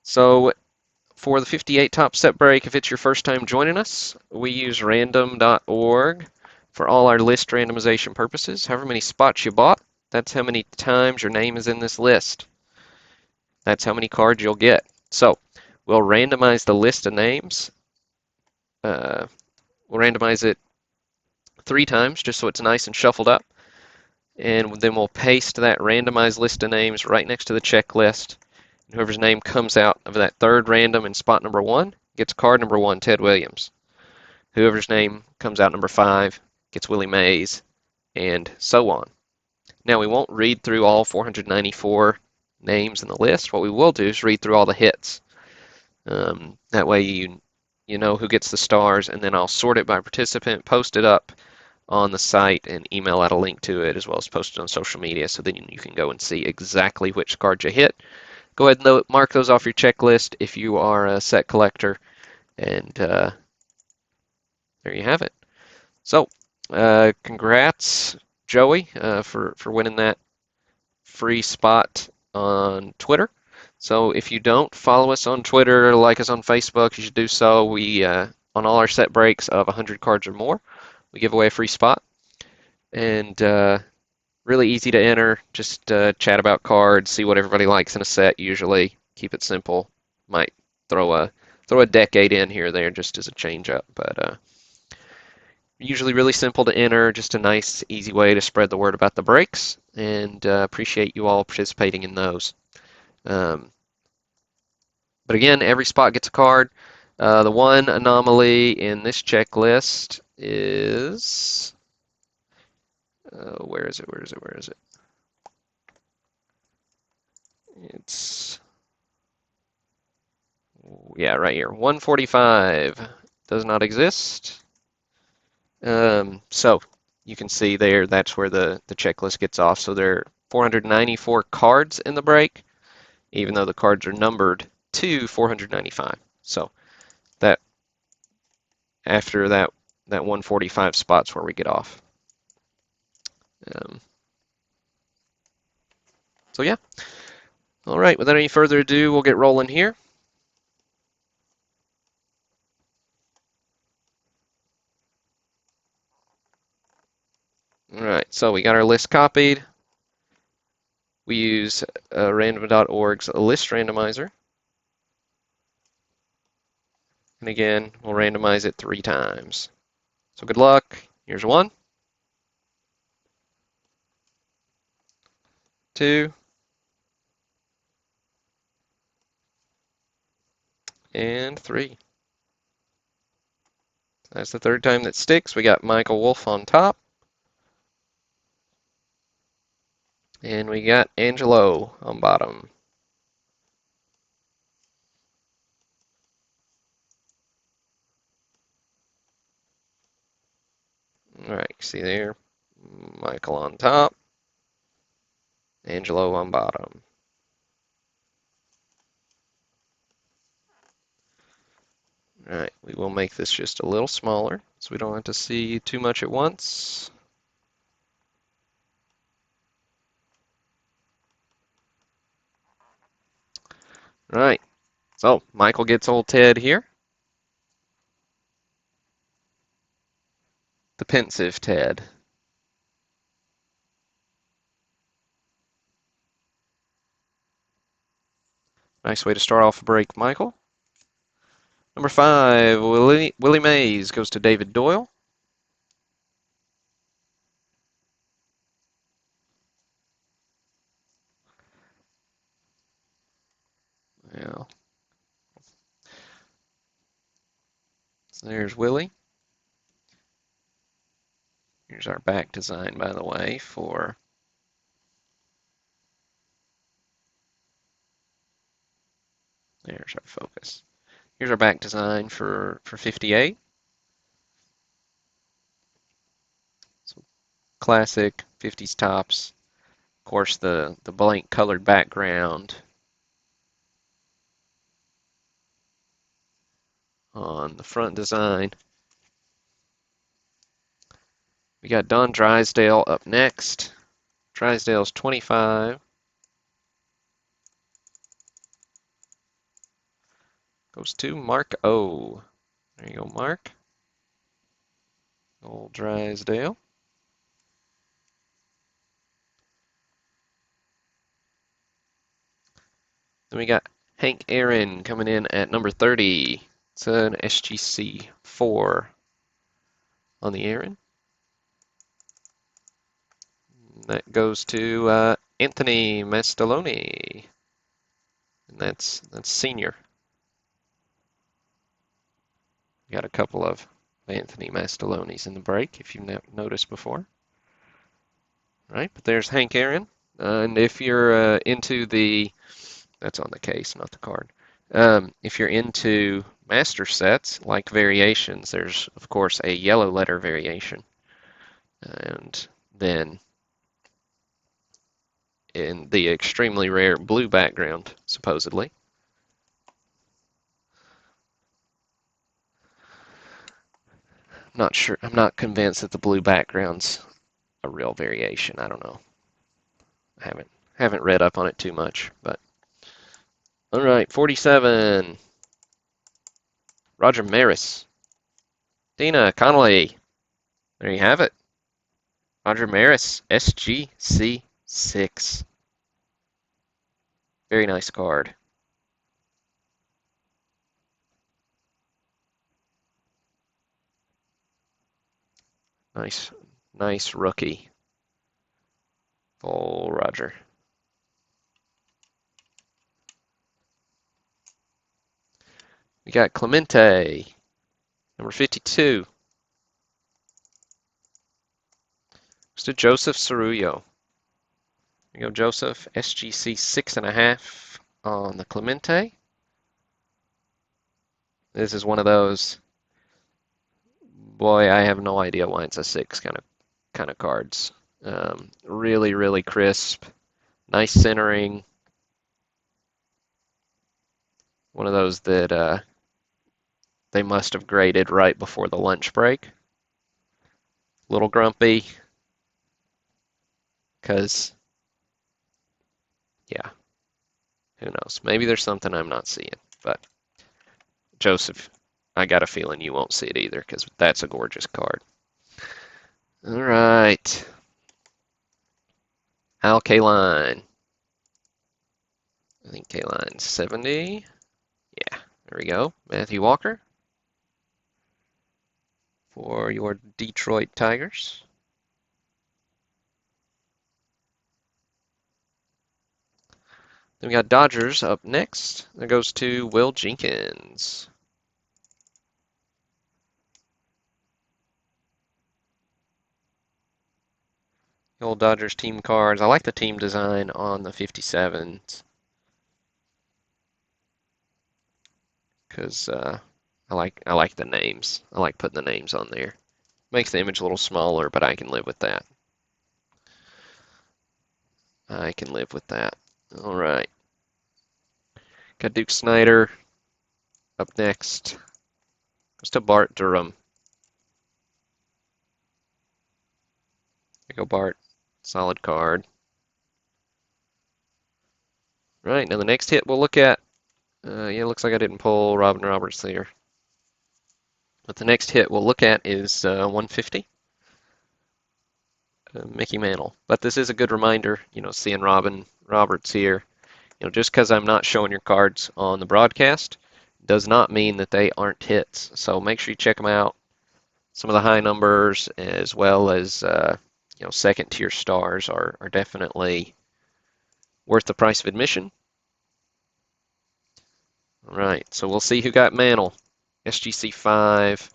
So for the 58 top set break, if it's your first time joining us, we use random.org for all our list randomization purposes. However many spots you bought, that's how many times your name is in this list. That's how many cards you'll get. So we'll randomize the list of names. Uh, we'll randomize it 3 times just so it's nice and shuffled up. And then we'll paste that randomized list of names right next to the checklist. Whoever's name comes out of that third random in spot number 1 gets card number 1, Ted Williams. Whoever's name comes out number 5 gets Willie Mays, and so on. Now, we won't read through all 494 names in the list. What we will do is read through all the hits. That way you know who gets the stars, and then I'll sort it by participant, post it up on the site, and email out a link to it, as well as post it on social media, so then you can go and see exactly which cards you hit. Go ahead and mark those off your checklist if you are a set collector, and there you have it. So, congrats, Joey, for winning that free spot on Twitter. So if you don't follow us on Twitter, like us on Facebook, you should do so. We on all our set breaks of 100 cards or more, we give away a free spot, and really easy to enter. Just chat about cards, see what everybody likes in a set. Usually, keep it simple. Might throw a decade in here or there just as a change up, but usually really simple to enter. Just a nice, easy way to spread the word about the breaks, and appreciate you all participating in those. Um, but again, every spot gets a card. The one anomaly in this checklist is where is it? Where is it? Where is it? It's yeah, right here. 145 does not exist. So you can see there, that's where the checklist gets off. So there are 494 cards in the break, even though the cards are numbered to 495. So that after that 145 spots where we get off. Um, so yeah. All right, without any further ado, we'll get rolling here. All right, so we got our list copied. We use random.org's list randomizer. And again, we'll randomize it 3 times. So good luck. Here's 1, 2, and 3. That's the 3rd time that sticks. We got Michael Wolf on top. And we got Angelo on bottom. All right, see there, Michael on top, Angelo on bottom. All right, we will make this just a little smaller so we don't have to see too much at once. All right, so Michael gets old Ted here. The pensive Ted. Nice way to start off a break, Michael. Number 5, Willie Mays goes to David Doyle. Yeah. So there's Willie. Here's our back design, by the way, for there's our focus. Here's our back design for 58. So classic 50s tops. Of course, the blank colored background on the front design. We got Don Drysdale up next. Drysdale's 25. Goes to Mark O. There you go, Mark. Old Drysdale. Then we got Hank Aaron coming in at number 30. It's an SGC 4 on the Aaron. That goes to Anthony Mastaloni, and that's senior. Got a couple of Anthony Mastalonis in the break, if you've noticed before. Right, but there's Hank Aaron. And if you're into that's on the case, not the card. If you're into master sets, like variations, there's, of course, a yellow letter variation. And then in the extremely rare blue background, supposedly. Not sure. I'm not convinced that the blue background's a real variation. I don't know. I haven't read up on it too much, but all right, 47. Roger Maris. Dina Connolly. There you have it. Roger Maris, SGC6. Very nice card. Nice rookie. Oh, Roger. We got Clemente, number 52. It's to Joseph Cerullo. There you go, Joseph. SGC 6.5 on the Clemente. This is one of those, boy, I have no idea why it's a 6 kind of cards. Really crisp, nice centering. One of those that they must have graded right before the lunch break. Little grumpy, because, yeah, who knows? Maybe there's something I'm not seeing. But Joseph, I got a feeling you won't see it either, because that's a gorgeous card. All right. Al Kaline. I think Kaline's 70. Yeah, there we go. Matthew Walker for your Detroit Tigers. Then we got Dodgers up next. That goes to Will Jenkins. The old Dodgers team cards. I like the team design on the 57s because I like the names. I like putting the names on there. Makes the image a little smaller, but I can live with that. I can live with that. All right. Got Duke Snyder up next. Goes to Bart Durham. There you go, Bart. Solid card. Right, now the next hit we'll look at, yeah, looks like I didn't pull Robin Roberts there. But the next hit we'll look at is 150, Mickey Mantle. But this is a good reminder, seeing Robin Roberts here. Just because I'm not showing your cards on the broadcast does not mean that they aren't hits. So make sure you check them out. Some of the high numbers as well as second tier stars are definitely worth the price of admission. All right, so we'll see who got Mantle. SGC 5.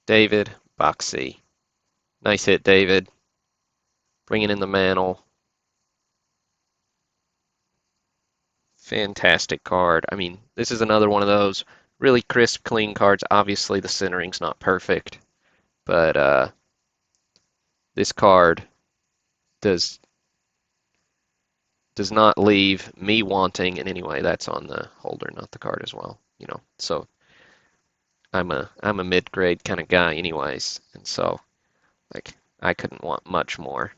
David Boxey. Nice hit, David. Bringing in the Mantle. Fantastic card. I mean, this is another one of those really crisp, clean cards. Obviously, the centering's not perfect, but this card does not leave me wanting in any way. That's on the holder, not the card as well. So I'm a mid-grade kind of guy, anyways, and so like I couldn't want much more,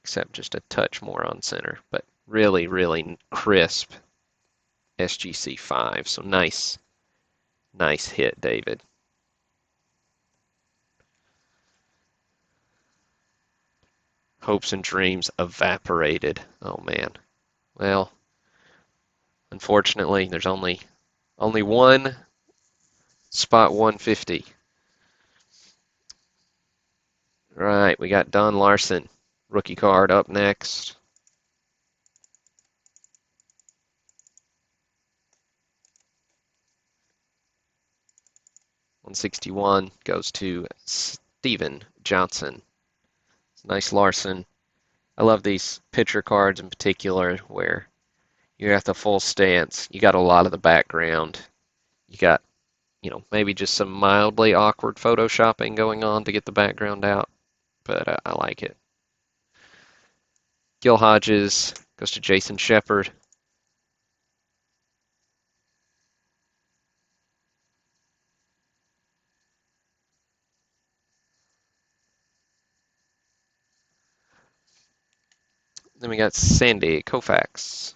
except just a touch more on center, but really, really crisp SGC 5. So nice, nice hit, David. Hopes and dreams evaporated. Oh man. Well, unfortunately, there's only one spot 150. Right, we got Don Larson, rookie card up next. '61 goes to Steven Johnson. Nice Larson. I love these pitcher cards in particular where you got the full stance, you got a lot of the background, you got, maybe just some mildly awkward photoshopping going on to get the background out, but I like it. Gil Hodges goes to Jason Shepard. Then we got Sandy Koufax.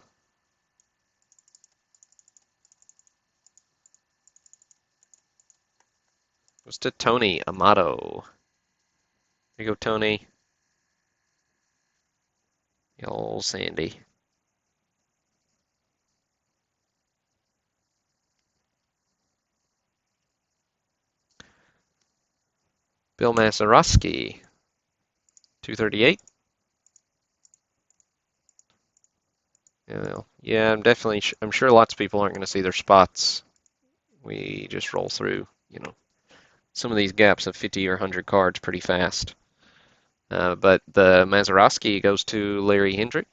Goes to Tony Amato. Here you go, Tony. Old Sandy. Bill Mazeroski. 238. Yeah, I'm sure lots of people aren't going to see their spots. We just roll through, some of these gaps of 50 or 100 cards pretty fast. But the Mazeroski goes to Larry Hendrick.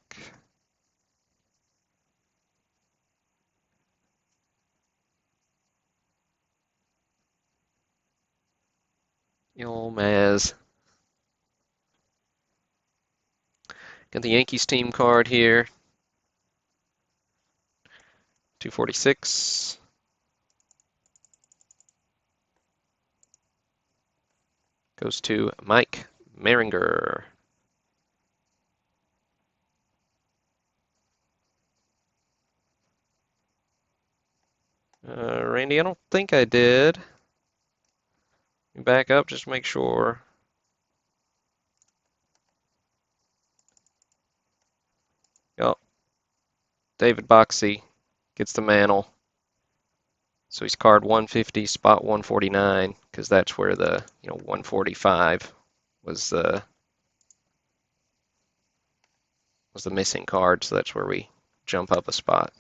Old Maz. Got the Yankees team card here. 246. Goes to Mike Maringer. Randy, I don't think I did. Back up, just to make sure. Oh, David Boxey gets the mantle. So he's card 150, spot 149, because that's where the 145 was the missing card. So that's where we jump up a spot.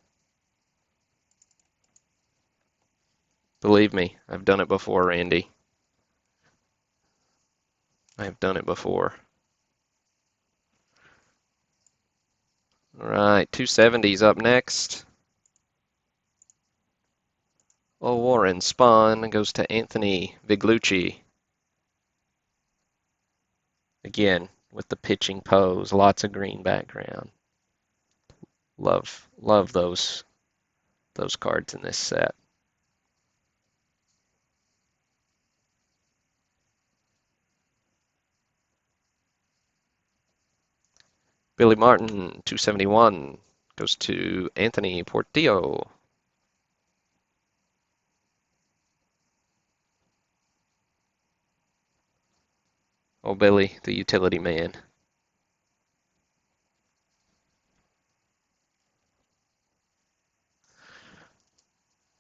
Believe me, I've done it before, Randy. I've done it before. All right, 270's up next. Oh, Warren Spahn goes to Anthony Viglucci. Again, with the pitching pose, lots of green background. Love those cards in this set. Billy Martin, 271, goes to Anthony Portillo. Oh, Billy, the utility man.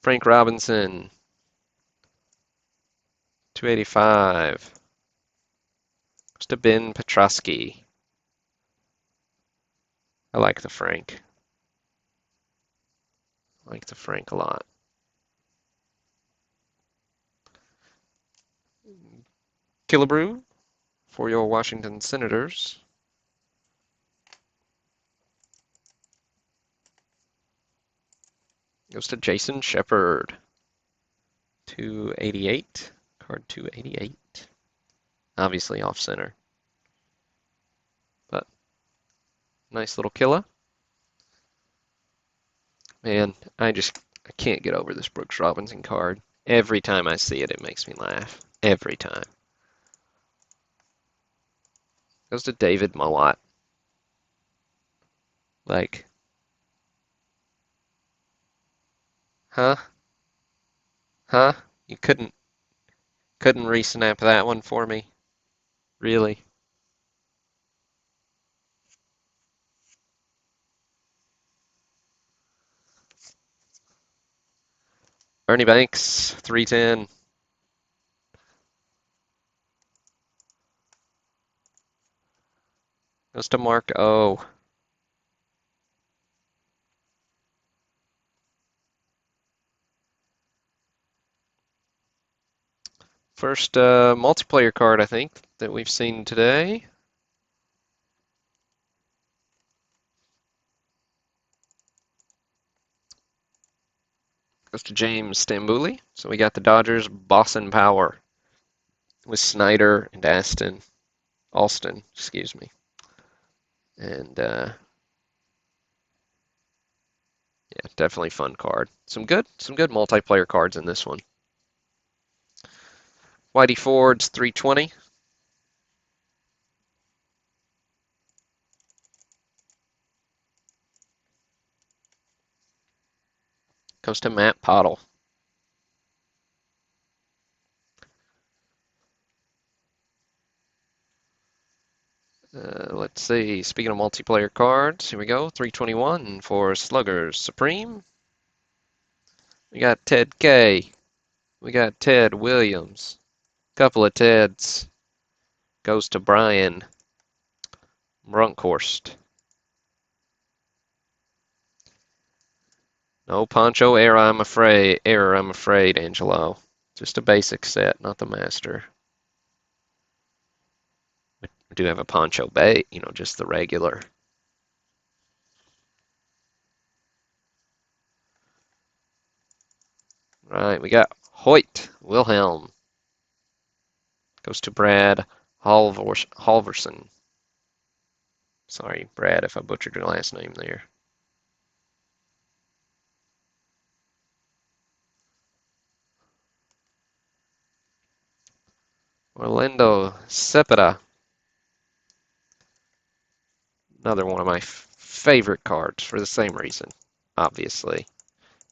Frank Robinson, 285. Goes to Ben Petrosky. I like the Frank. I like the Frank a lot. Killebrew for your Washington Senators. Goes to Jason Shepard. 288. Card 288. Obviously off center. But nice little killer. Man, I can't get over this Brooks Robinson card. Every time I see it, it makes me laugh. Every time. Goes to David Mowat. Like, huh? Huh? You couldn't resnap that one for me? Really? Ernie Banks, 310. Goes to Mark O. First multiplayer card, I think, that we've seen today. Goes to James Stambouli. So we got the Dodgers Boston Power with Snyder and Alston, excuse me. And yeah, definitely fun card. Some good multiplayer cards in this one. Whitey Ford's 320. Goes to Matt Pottle. Let's see. Speaking of multiplayer cards, here we go. 321 for Sluggers Supreme. We got Ted K. We got Ted Williams. Couple of Teds. Goes to Brian Brunkhorst. No Poncho error, I'm afraid, Angelo. Just a basic set, not the master. We do have a Poncho Bay, just the regular. Right, we got Hoyt Wilhelm. Goes to Brad Halverson. Sorry, Brad, if I butchered your last name there. Orlando Cepeda. Another one of my favorite cards for the same reason, obviously.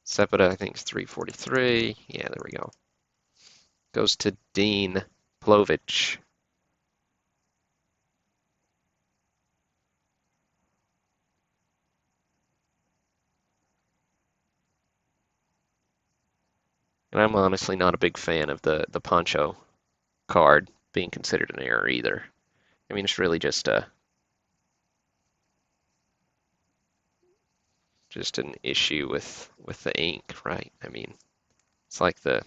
Cepeda, I think, is 343. Yeah, there we go. Goes to Dean Plovich. And I'm honestly not a big fan of the Poncho card being considered an error either. I mean, it's really just an issue with the ink, right? I mean, it's like the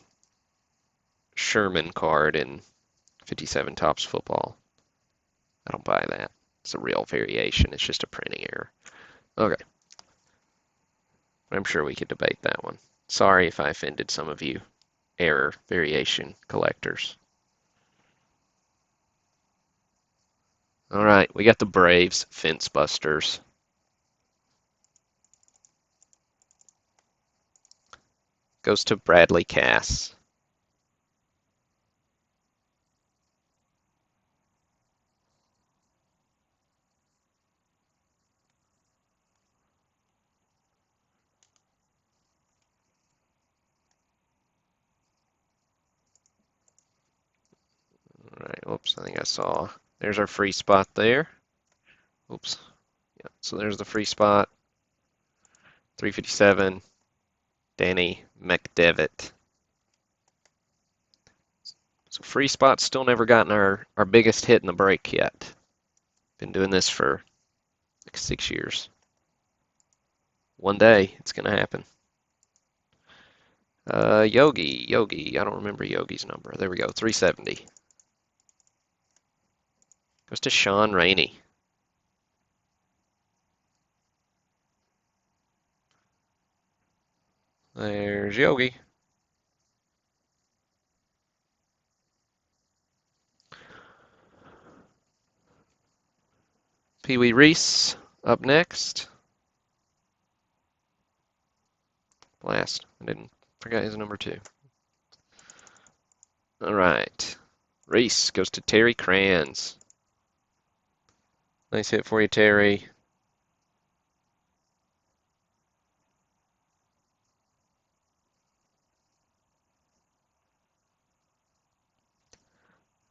Sherman card in 57 Tops Football. I don't buy that. It's a real variation. It's just a printing error. Okay, I'm sure we could debate that one. Sorry if I offended some of you error variation collectors. All right, we got the Braves Fence Busters. Goes to Bradley Cass. All right, oops, I think I saw. There's our free spot there. Oops. Yeah, so there's the free spot. 357, Danny McDevitt. So free spot's still never gotten our biggest hit in the break yet. Been doing this for like 6 years. One day it's gonna happen. Yogi. I don't remember Yogi's number. There we go, 370. Goes to Sean Rainey. There's Yogi. Pee Wee Reese up next. Last. I didn't forget his number two. All right. Reese goes to Terry Kranz. Nice hit for you, Terry.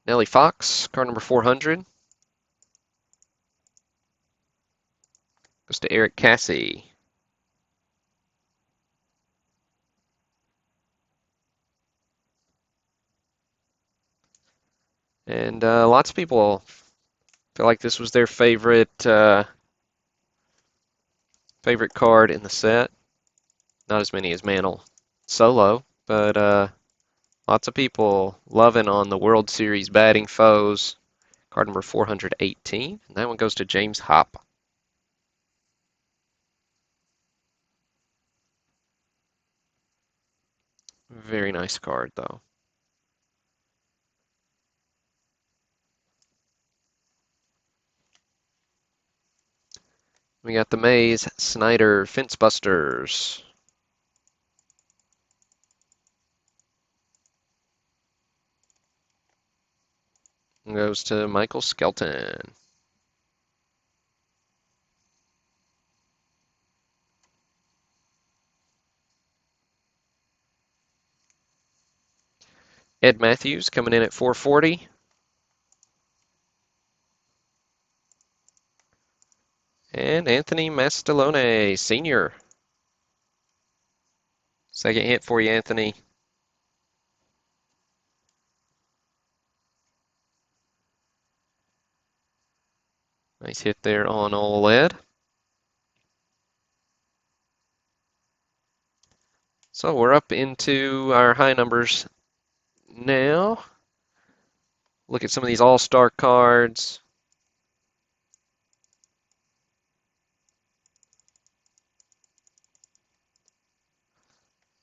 Nellie Fox, card number 400, goes to Eric Cassie. And lots of people feel like this was their favorite card in the set. Not as many as Mantle solo, but lots of people loving on the World Series batting foes. Card number 418. And that one goes to James Hop. Very nice card, though. We got the Mays Snyder Fence Busters. Goes to Michael Skelton. Ed Matthews coming in at 440. And Anthony Mastalone, Sr. Second hit for you, Anthony. Nice hit there on OLED. So we're up into our high numbers now. Look at some of these all-star cards.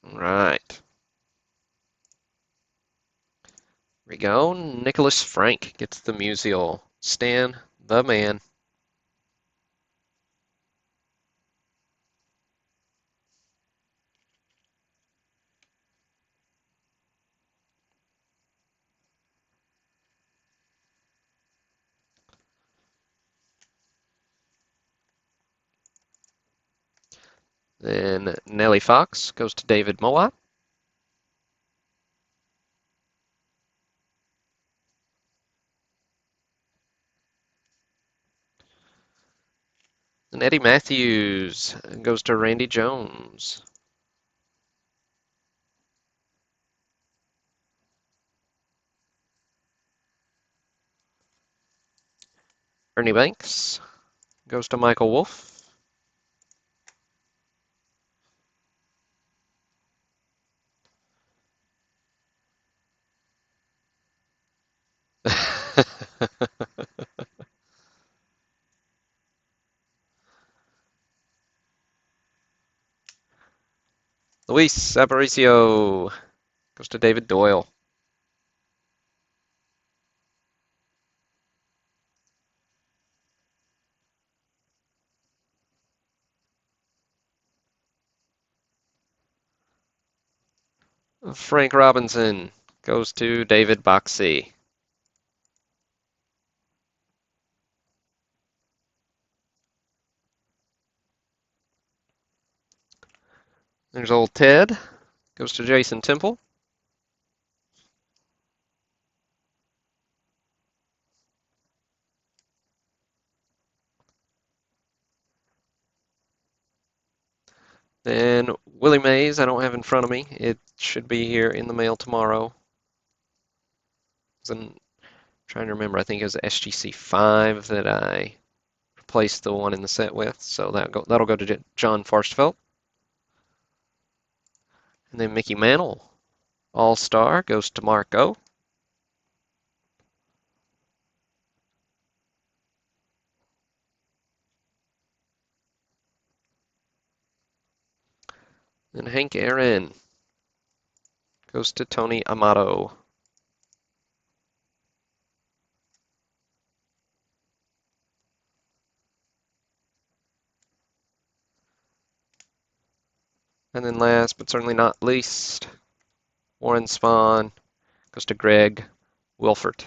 All right. Here we go. Nicholas Frank gets the Musial. Stan the man. Then Nellie Fox goes to David Mowat. And Eddie Matthews goes to Randy Jones. Ernie Banks goes to Michael Wolf. Luis Aparicio goes to David Doyle. Frank Robinson goes to David Boxey. There's old Ted, goes to Jason Temple. Then Willie Mays, I don't have in front of me. It should be here in the mail tomorrow. I'm trying to remember, I think it was SGC 5 that I replaced the one in the set with, so that'll go to John Forstfelt. And then Mickey Mantle, All-Star, goes to Marco. And Hank Aaron goes to Tony Amato. And then last but certainly not least, Warren Spahn goes to Greg Wilfert.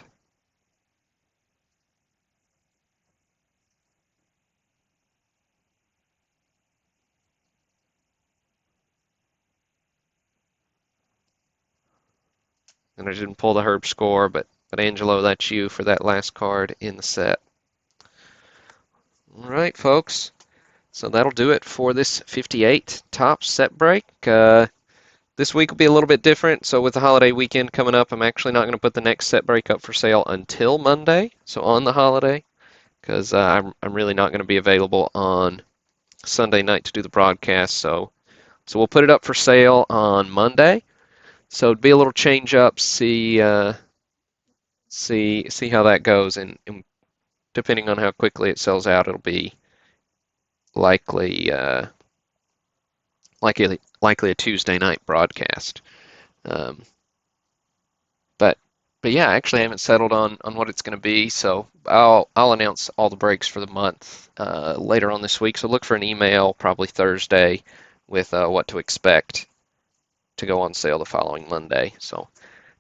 And I didn't pull the Herb score, but But Angelo, that's you for that last card in the set. All right, folks. So that'll do it for this 58 top set break. This week will be a little bit different. So with the holiday weekend coming up, I'm actually not going to put the next set break up for sale until Monday, so on the holiday, because I'm really not going to be available on Sunday night to do the broadcast. So we'll put it up for sale on Monday. So it'd be a little change up, see how that goes, and depending on how quickly it sells out, it'll be likely likely a Tuesday night broadcast. Um, but but yeah, actually I haven't settled on what it's going to be, so I'll announce all the breaks for the month later on this week. So look for an email probably Thursday with what to expect to go on sale the following Monday. So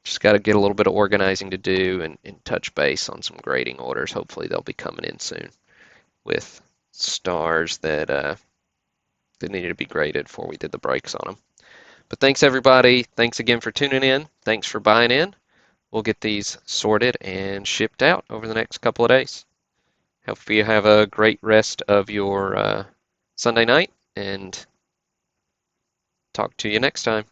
just got to get a little bit of organizing to do and touch base on some grading orders. Hopefully they'll be coming in soon with stars that needed to be graded before we did the breaks on them. But thanks everybody. Thanks again for tuning in. Thanks for buying in. We'll get these sorted and shipped out over the next couple of days. Hope you have a great rest of your Sunday night and talk to you next time.